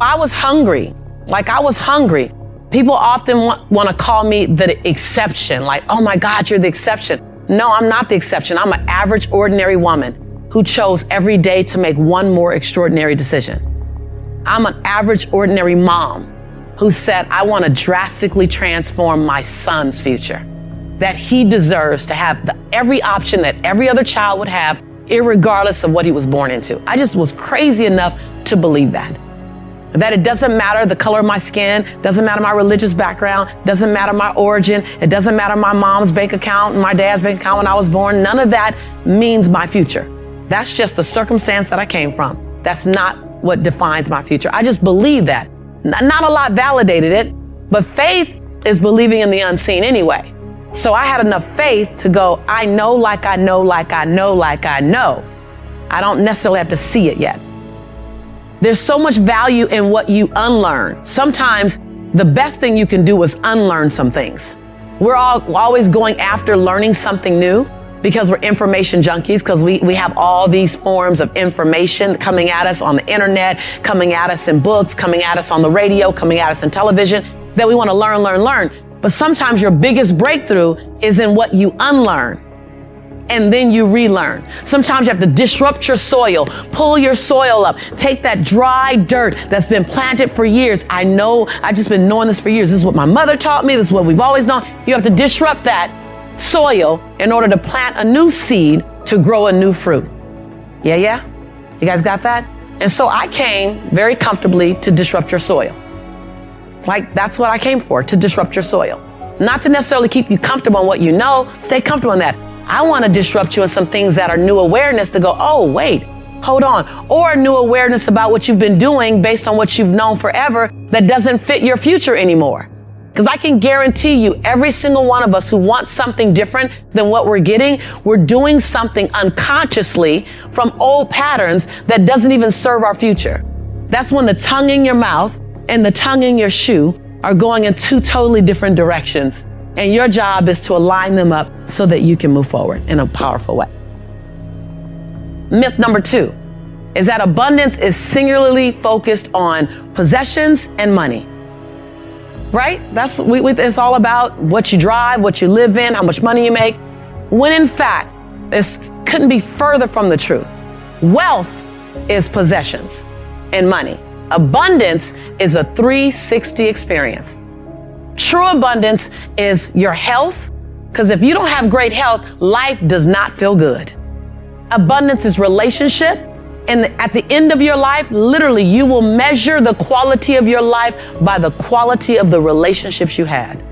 I was hungry. I was hungry. People often want to call me the exception. Like, oh my God, you're the exception. No, I'm not the exception. I'm an average, ordinary woman who chose every day to make one more extraordinary decision. I'm an average, ordinary mom who said, I want to drastically transform my son's future, that he deserves to have every option that every other child would have, irregardless of what he was born into. I just was crazy enough to believe that it doesn't matter the color of my skin, doesn't matter my religious background, doesn't matter my origin, it doesn't matter my mom's bank account and my dad's bank account when I was born. None of that means my future. That's just the circumstance that I came from. That's not what defines my future. I just believe that. Not a lot validated it, but faith is believing in the unseen anyway. So I had enough faith to go, I know like I know like I know like I know. I don't necessarily have to see it yet. There's so much value in what you unlearn. Sometimes the best thing you can do is unlearn some things. We're always going after learning something new because we're information junkies, because we have all these forms of information coming at us on the internet, coming at us in books, coming at us on the radio, coming at us in television, that we want to learn. But sometimes your biggest breakthrough is in what you unlearn. And then you relearn. Sometimes you have to disrupt your soil, pull your soil up, take that dry dirt that's been planted for years. I know, I've just been knowing this for years. This is what my mother taught me. This is what we've always known. You have to disrupt that soil in order to plant a new seed to grow a new fruit. Yeah? You guys got that? And so I came very comfortably to disrupt your soil. That's what I came for, to disrupt your soil. Not to necessarily keep you comfortable in what you know. Stay comfortable in that. I want to disrupt you in some things that are new awareness to go, oh, wait, hold on. Or new awareness about what you've been doing based on what you've known forever that doesn't fit your future anymore. Because I can guarantee you, every single one of us who wants something different than what we're getting, we're doing something unconsciously from old patterns that doesn't even serve our future. That's when the tongue in your mouth and the tongue in your shoe are going in two totally different directions. And your job is to align them up so that you can move forward in a powerful way. Myth number 2 is that abundance is singularly focused on possessions and money. Right? It's all about what you drive, what you live in, how much money you make. When in fact, this couldn't be further from the truth. Wealth is possessions and money. Abundance is a 360 experience. True abundance is your health, because if you don't have great health, life does not feel good. Abundance is relationship, and at the end of your life, literally, you will measure the quality of your life by the quality of the relationships you had.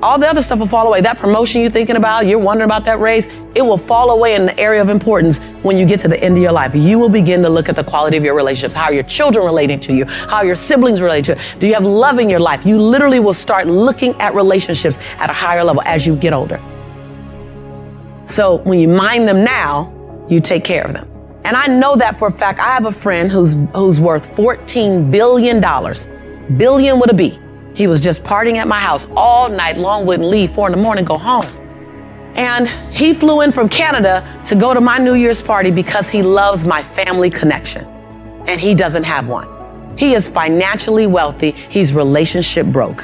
All the other stuff will fall away. That promotion you're thinking about, you're wondering about that raise, it will fall away in the area of importance when you get to the end of your life. You will begin to look at the quality of your relationships. How are your children relating to you? How are your siblings relating to you? Do you have love in your life? You literally will start looking at relationships at a higher level as you get older. So when you mind them now, you take care of them. And I know that for a fact. I have a friend who's worth $14 billion. Billion with a B. He was just partying at my house all night long, wouldn't leave, 4 a.m, go home. And he flew in from Canada to go to my New Year's party because he loves my family connection. And he doesn't have one. He is financially wealthy. He's relationship broke.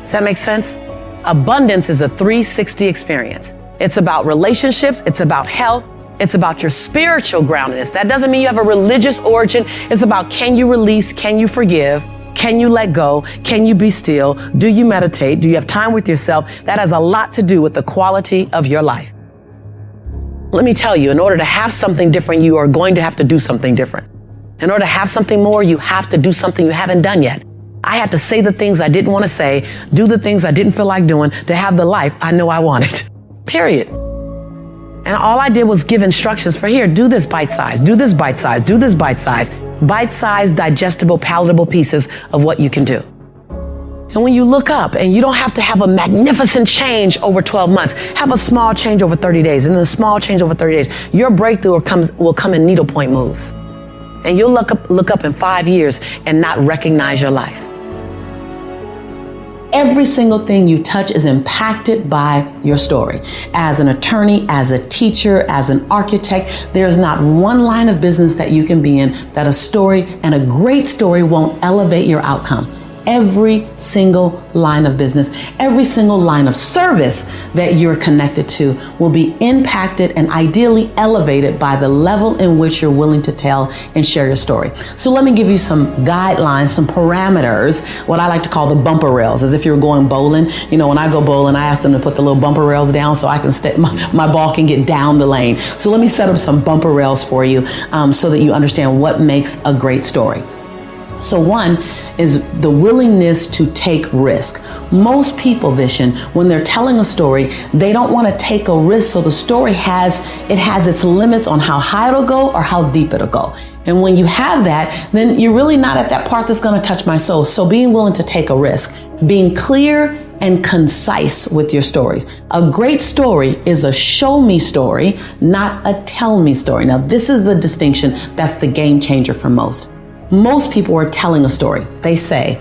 Does that make sense? Abundance is a 360 experience. It's about relationships. It's about health. It's about your spiritual groundedness. That doesn't mean you have a religious origin. It's about, can you release? Can you forgive? Can you let go? Can you be still? Do you meditate? Do you have time with yourself? That has a lot to do with the quality of your life. Let me tell you, in order to have something different, you are going to have to do something different. In order to have something more, you have to do something you haven't done yet. I had to say the things I didn't want to say, do the things I didn't feel like doing to have the life I know I wanted. Period. And all I did was give instructions for, here, do this bite size, do this bite size, do this bite size. Bite-sized, digestible, palatable pieces of what you can do. And when you look up, and you don't have to have a magnificent change over 12 months, have a small change over 30 days, and then a small change over 30 days, your breakthrough will come in needlepoint moves. And you'll look up in 5 years and not recognize your life. Every single thing you touch is impacted by your story. As an attorney, as a teacher, as an architect, there's not one line of business that you can be in that a story, and a great story, won't elevate your outcome. Every single line of business, every single line of service that you're connected to will be impacted and ideally elevated by the level in which you're willing to tell and share your story. So let me give you some guidelines, some parameters, what I like to call the bumper rails, as if you're going bowling. You know, when I go bowling, I ask them to put the little bumper rails down so I can my ball can get down the lane. So let me set up some bumper rails for you so that you understand what makes a great story. So one is the willingness to take risk. Most people, Vishen, when they're telling a story, they don't want to take a risk. So the story has its limits on how high it'll go or how deep it'll go. And when you have that, then you're really not at that part that's going to touch my soul. So being willing to take a risk, being clear and concise with your stories. A great story is a show me story, not a tell me story. Now, this is the distinction that's the game changer for most. Most people are telling a story. They say,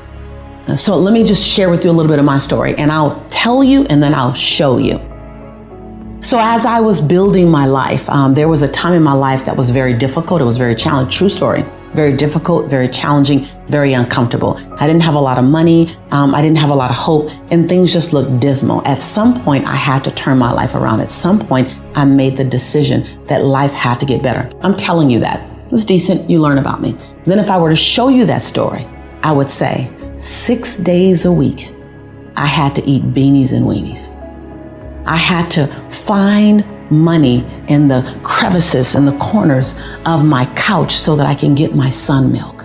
so let me just share with you a little bit of my story, and I'll tell you and then I'll show you. So as I was building my life, there was a time in my life that was very difficult. It was very challenging. True story. Very difficult, very challenging, very uncomfortable. I didn't have a lot of money. I didn't have a lot of hope, and things just looked dismal. At some point, I had to turn my life around. At some point, I made the decision that life had to get better. I'm telling you that. It's decent. You learn about me. Then if I were to show you that story, I would say 6 days a week, I had to eat beanies and weenies. I had to find money in the crevices and the corners of my couch so that I can get my son milk.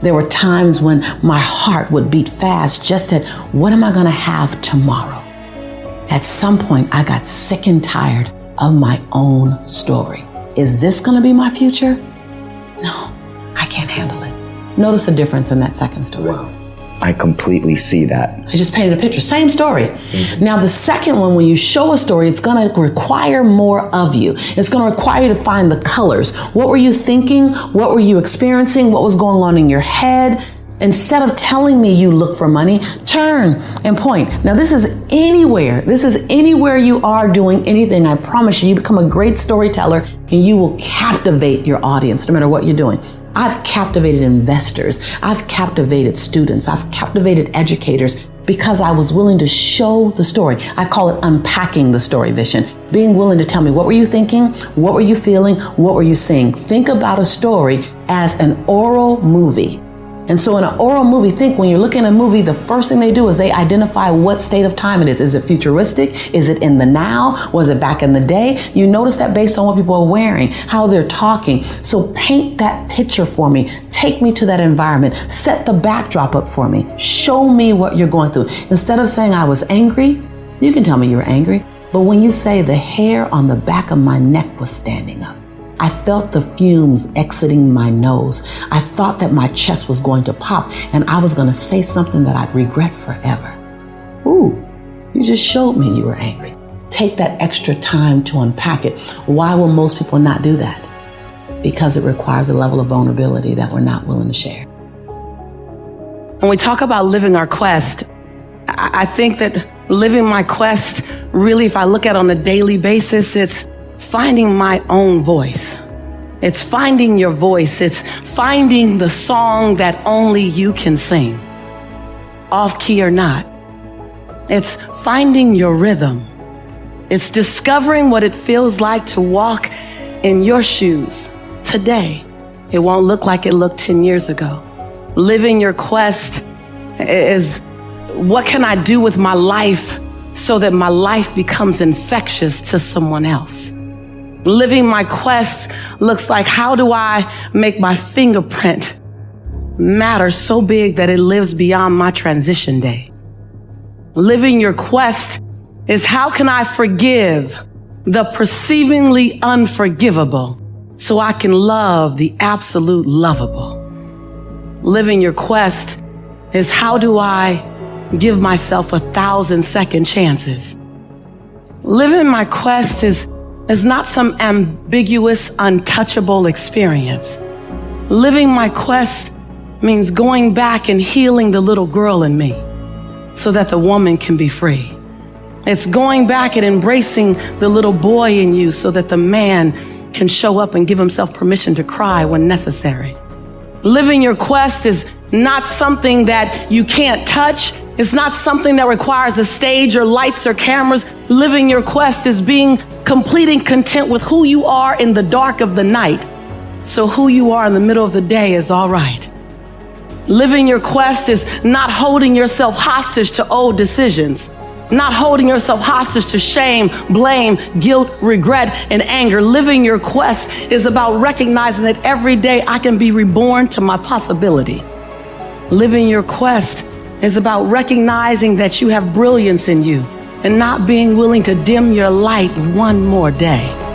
There were times when my heart would beat fast just at what am I going to have tomorrow? At some point, I got sick and tired of my own story. Is this going to be my future? No, I can't handle it. Notice the difference in that second story. Wow. I completely see that. I just painted a picture. Same story. Mm-hmm. Now, the second one, when you show a story, it's going to require more of you. It's going to require you to find the colors. What were you thinking? What were you experiencing? What was going on in your head? Instead of telling me you look for money, turn and point. Now, this is anywhere. This is anywhere you are doing anything. I promise you, you become a great storyteller and you will captivate your audience no matter what you're doing. I've captivated investors. I've captivated students. I've captivated educators because I was willing to show the story. I call it unpacking the story, Vishen. Being willing to tell me, what were you thinking? What were you feeling? What were you seeing? Think about a story as an oral movie. And so in an oral movie, think when you're looking at a movie, the first thing they do is they identify what state of time it is. Is it futuristic? Is it in the now? Was it back in the day? You notice that based on what people are wearing, how they're talking. So paint that picture for me. Take me to that environment. Set the backdrop up for me. Show me what you're going through. Instead of saying I was angry, you can tell me you were angry. But when you say the hair on the back of my neck was standing up, I felt the fumes exiting my nose. I thought that my chest was going to pop and I was going to say something that I'd regret forever. Ooh, you just showed me you were angry. Take that extra time to unpack it. Why will most people not do that? Because it requires a level of vulnerability that we're not willing to share. When we talk about living our quest, I think that living my quest, really, if I look at it on a daily basis, it's finding my own voice. It's finding your voice. It's finding the song that only you can sing, off key or not. It's finding your rhythm. It's discovering what it feels like to walk in your shoes today. It won't look like it looked 10 years ago. Living your quest is what can I do with my life so that my life becomes infectious to someone else? Living my quest looks like, how do I make my fingerprint matter so big that it lives beyond my transition day? Living your quest is, how can I forgive the perceivingly unforgivable so I can love the absolute lovable? Living your quest is, how do I give myself 1,000 second chances? Living my quest is not some ambiguous, untouchable experience. Living my quest means going back and healing the little girl in me. so that the woman can be free. It's going back and embracing the little boy in you so that the man can show up and give himself permission to cry when necessary. Living your quest is not something that you can't touch. It's not something that requires a stage or lights or cameras. Living your quest is completing content with who you are in the dark of the night. So who you are in the middle of the day is all right. Living your quest is not holding yourself hostage to old decisions, not holding yourself hostage to shame, blame, guilt, regret, and anger. Living your quest is about recognizing that every day I can be reborn to my possibility. Living your quest is about recognizing that you have brilliance in you and not being willing to dim your light one more day.